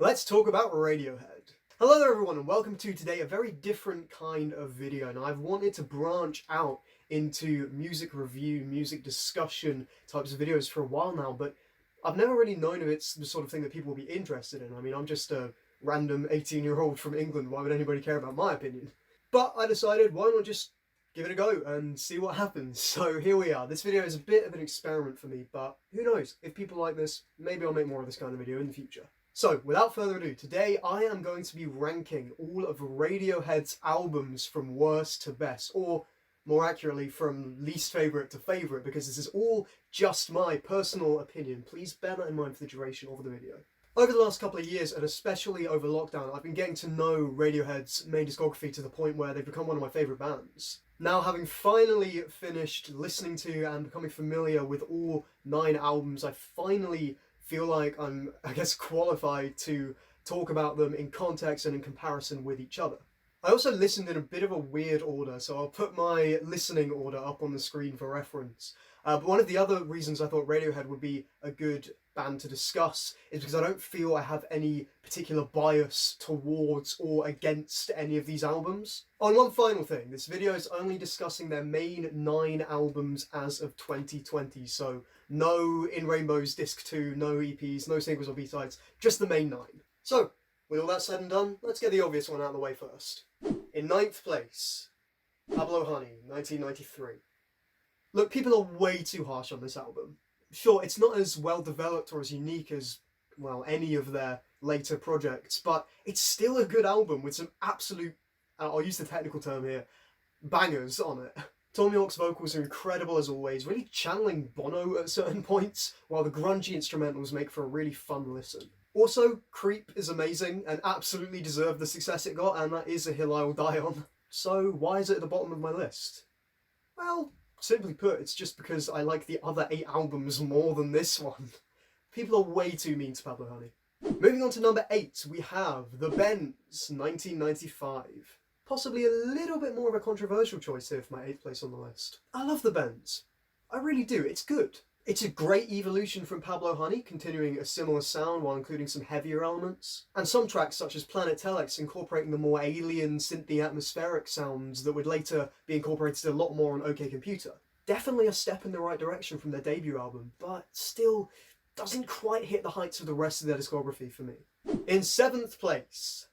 Let's talk about Radiohead. Hello there everyone and welcome to today a very different kind of video. Now I've wanted to branch out into music review, music discussion types of videos for a while now, but I've never really known if it's the sort of thing that people will be interested in. I mean, I'm just a random 18-year-old from England, why would anybody care about my opinion? But I decided, why not just give it a go and see what happens. So here we are. This video is a bit of an experiment for me, but who knows, if people like this, maybe I'll make more of this kind of video in the future. So, without further ado, today I am going to be ranking all of Radiohead's albums from worst to best, or more accurately, from least favourite to favourite, because this is all just my personal opinion. Please bear that in mind for the duration of the video. Over the last couple of years, and especially over lockdown, I've been getting to know Radiohead's main discography to the point where they've become one of my favourite bands. Now, having finally finished listening to and becoming familiar with all 9 albums, I finally feel like I'm, qualified to talk about them in context and in comparison with each other. I also listened in a bit of a weird order, so I'll put my listening order up on the screen for reference. But one of the other reasons I thought Radiohead would be a good band to discuss is because I don't feel I have any particular bias towards or against any of these albums. Oh, and one final thing, this video is only discussing their main 9 albums as of 2020, so no In Rainbows Disc 2, no EPs, no singles or B-sides, just the main 9. So, with all that said and done, let's get the obvious one out of the way first. In 9th place, Pablo Honey, 1993. Look, people are way too harsh on this album. Sure, it's not as well developed or as unique as, well, any of their later projects, but it's still a good album with some absolute, I'll use the technical term here, bangers on it. Tom York's vocals are incredible as always, really channeling Bono at certain points, while the grungy instrumentals make for a really fun listen. Also, Creep is amazing and absolutely deserved the success it got, and that is a hill I will die on. So why is it at the bottom of my list? Well, simply put, it's just because I like the other 8 albums more than this one. People are way too mean to Pablo Honey. Moving on to number 8, we have The Bends, 1995. Possibly a little bit more of a controversial choice here for my 8th place on the list. I love The Bends. I really do, it's good. It's a great evolution from Pablo Honey, continuing a similar sound while including some heavier elements. And some tracks such as Planet Telex incorporating the more alien, synthy atmospheric sounds that would later be incorporated a lot more on OK Computer. Definitely a step in the right direction from their debut album, but still doesn't quite hit the heights of the rest of their discography for me. In 7th place,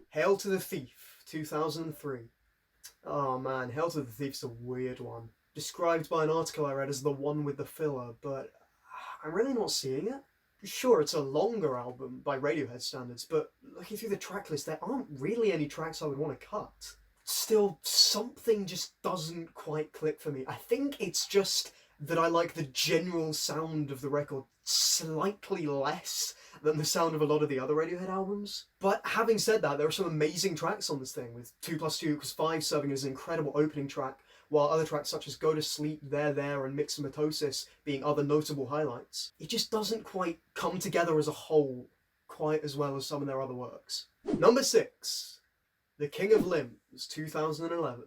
Hail to the Thief, 2003. Oh man, Hail to the Thief's a weird one. Described by an article I read as the one with the filler, but I'm really not seeing it. Sure, it's a longer album by Radiohead standards, but looking through the tracklist, there aren't really any tracks I would want to cut. Still, something just doesn't quite click for me. I think it's just that I like the general sound of the record slightly less than the sound of a lot of the other Radiohead albums. But having said that, there are some amazing tracks on this thing, with 2+2=5 serving as an incredible opening track, while other tracks such as Go to Sleep, There, and Mixomatosis being other notable highlights. It just doesn't quite come together as a whole quite as well as some of their other works. Number 6, The King of Limbs, 2011.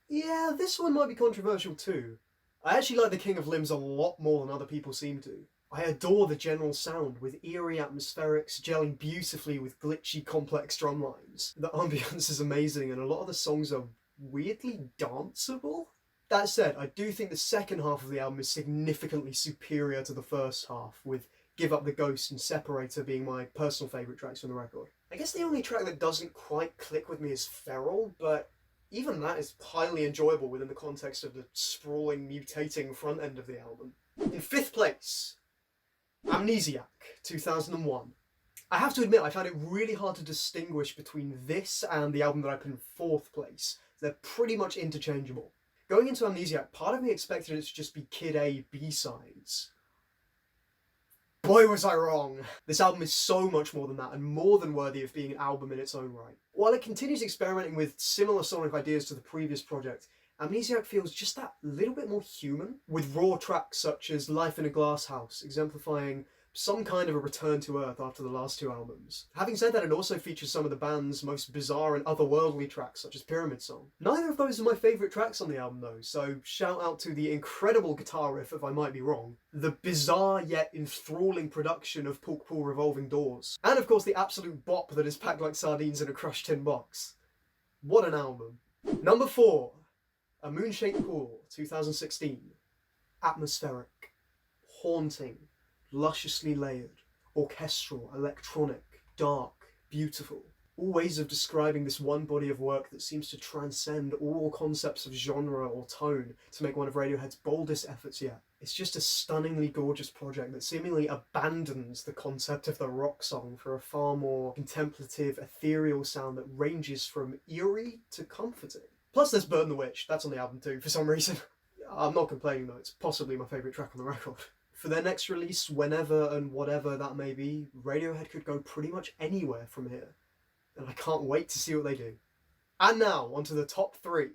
Yeah, this one might be controversial too. I actually like The King of Limbs a lot more than other people seem to. I adore the general sound, with eerie atmospherics gelling beautifully with glitchy, complex drum lines. The ambience is amazing and a lot of the songs are weirdly danceable. That said, I do think the second half of the album is significantly superior to the first half, with Give Up the Ghost and Separator being my personal favourite tracks from the record. I guess the only track that doesn't quite click with me is Feral, but even that is highly enjoyable within the context of the sprawling, mutating front end of the album. In 5th place, Amnesiac, 2001. I have to admit, I found it really hard to distinguish between this and the album that I put in 4th place. They're pretty much interchangeable. Going into Amnesiac, part of me expected it to just be Kid A B-sides. Boy was I wrong! This album is so much more than that, and more than worthy of being an album in its own right. While it continues experimenting with similar sonic ideas to the previous project, Amnesiac feels just that little bit more human, with raw tracks such as Life in a Glass House, exemplifying some kind of a return to earth after the last two albums. Having said that, it also features some of the band's most bizarre and otherworldly tracks, such as Pyramid Song. Neither of those are my favourite tracks on the album though, so shout out to the incredible guitar riff, if I might be wrong, the bizarre yet enthralling production of Pork Pool Revolving Doors, and of course the absolute bop that is Packed Like Sardines in a Crushed Tin Box. What an album. Number 4. A Moon-Shaped Pool, 2016. Atmospheric, haunting, lusciously layered, orchestral, electronic, dark, beautiful. All ways of describing this one body of work that seems to transcend all concepts of genre or tone to make one of Radiohead's boldest efforts yet. It's just a stunningly gorgeous project that seemingly abandons the concept of the rock song for a far more contemplative, ethereal sound that ranges from eerie to comforting. Plus there's Burn the Witch, that's on the album too for some reason. I'm not complaining though, it's possibly my favourite track on the record. For their next release, whenever and whatever that may be, Radiohead could go pretty much anywhere from here. And I can't wait to see what they do. And now, onto the top 3.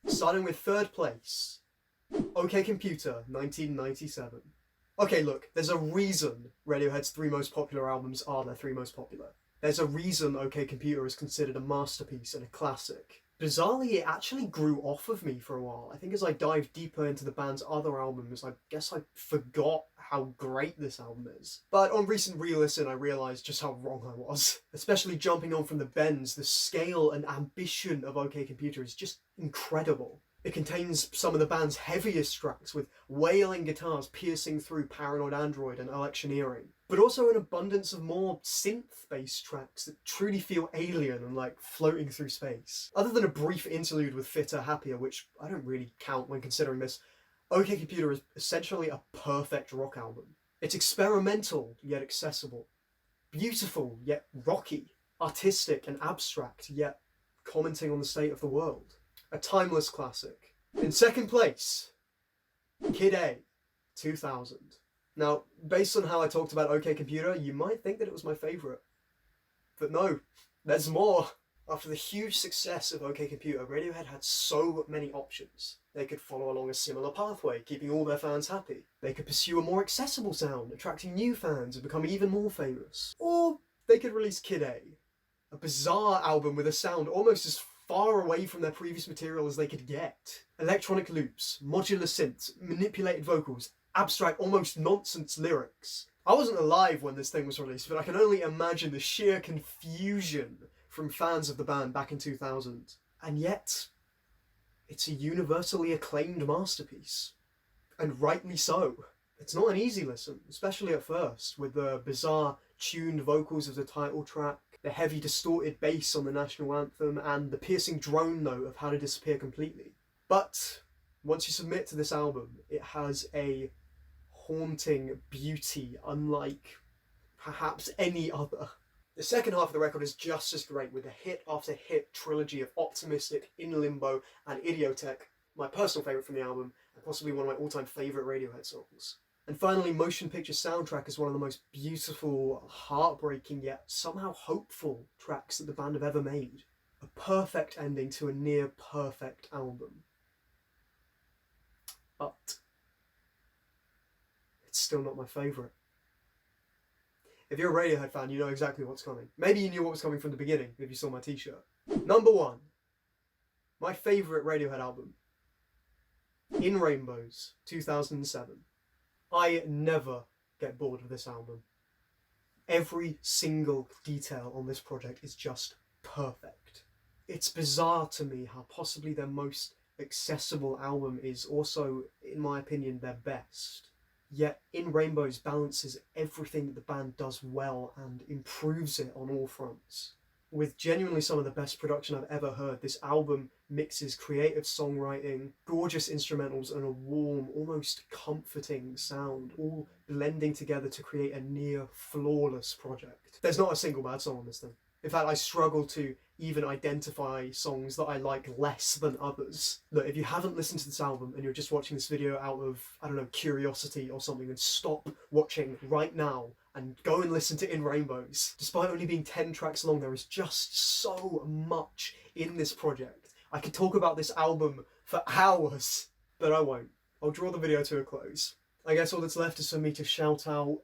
Starting with 3rd place. OK Computer, 1997. Okay, look, there's a reason Radiohead's 3 most popular albums are their 3 most popular. There's a reason OK Computer is considered a masterpiece and a classic. Bizarrely, it actually grew off of me for a while. I think as I dived deeper into the band's other albums, I guess I forgot how great this album is. But on recent re-listen, I realised just how wrong I was. Especially jumping on from the bends, the scale and ambition of OK Computer is just incredible. It contains some of the band's heaviest tracks, with wailing guitars piercing through Paranoid Android and Electioneering, but also an abundance of more synth-based tracks that truly feel alien and like floating through space. Other than a brief interlude with Fitter Happier, which I don't really count when considering this, OK Computer is essentially a perfect rock album. It's experimental yet accessible, beautiful yet rocky, artistic and abstract yet commenting on the state of the world. A timeless classic. In 2nd place, Kid A, 2000. Now, based on how I talked about OK Computer, you might think that it was my favourite. But no, there's more. After the huge success of OK Computer, Radiohead had so many options. They could follow along a similar pathway, keeping all their fans happy. They could pursue a more accessible sound, attracting new fans and become even more famous. Or they could release Kid a bizarre album with a sound almost as far away from their previous material as they could get. Electronic loops, modular synths, manipulated vocals, abstract, almost nonsense lyrics. I wasn't alive when this thing was released, but I can only imagine the sheer confusion from fans of the band back in 2000. And yet, it's a universally acclaimed masterpiece. And rightly so. It's not an easy listen, especially at first, with the bizarre tuned vocals of the title track, the heavy distorted bass on the national anthem, and the piercing drone note of How to Disappear Completely. But once you submit to this album, it has a haunting beauty unlike perhaps any other. The second half of the record is just as great, with a hit after hit trilogy of Optimistic, In Limbo and Idiotech, my personal favourite from the album, and possibly one of my all-time favourite Radiohead songs. And finally, Motion Picture Soundtrack is one of the most beautiful, heartbreaking, yet somehow hopeful tracks that the band have ever made. A perfect ending to a near-perfect album. But it's still not my favourite. If you're a Radiohead fan, you know exactly what's coming. Maybe you knew what was coming from the beginning if you saw my t-shirt. Number 1. My favourite Radiohead album. In Rainbows, 2007. I never get bored of this album. Every single detail on this project is just perfect. It's bizarre to me how possibly their most accessible album is also, in my opinion, their best. Yet In Rainbows balances everything that the band does well and improves it on all fronts. With genuinely some of the best production I've ever heard, this album mixes creative songwriting, gorgeous instrumentals, and a warm, almost comforting sound, all blending together to create a near flawless project. There's not a single bad song on this thing. In fact, I struggle to even identify songs that I like less than others. Look, if you haven't listened to this album and you're just watching this video out of, I don't know, curiosity or something, then stop watching right now and go and listen to In Rainbows. Despite only being 10 tracks long, there is just so much in this project. I could talk about this album for hours, but I won't. I'll draw the video to a close. I guess all that's left is for me to shout out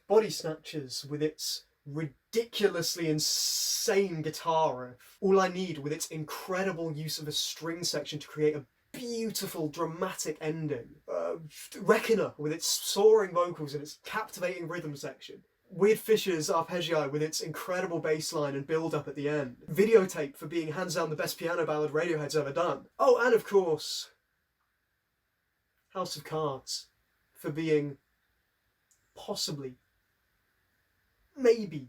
Body Snatchers with its ridiculously insane guitar riff. All I Need with its incredible use of a string section to create a beautiful dramatic ending. Reckoner with its soaring vocals and its captivating rhythm section. Weird Fisher's Arpeggi with its incredible bass line and build-up at the end. Videotape for being hands down the best piano ballad Radiohead's ever done. Oh, and of course, House of Cards for being possibly, maybe,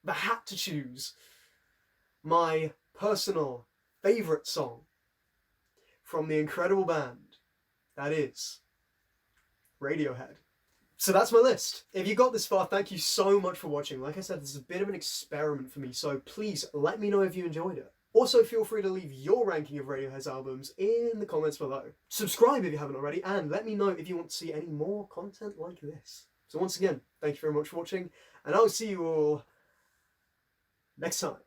if I had to choose, my personal favourite song from the incredible band that is Radiohead. So that's my list. If you got this far, thank you so much for watching. Like I said, this is a bit of an experiment for me, so please let me know if you enjoyed it. Also, feel free to leave your ranking of Radiohead's albums in the comments below. Subscribe if you haven't already, and let me know if you want to see any more content like this. So once again, thank you very much for watching, and I'll see you all next time.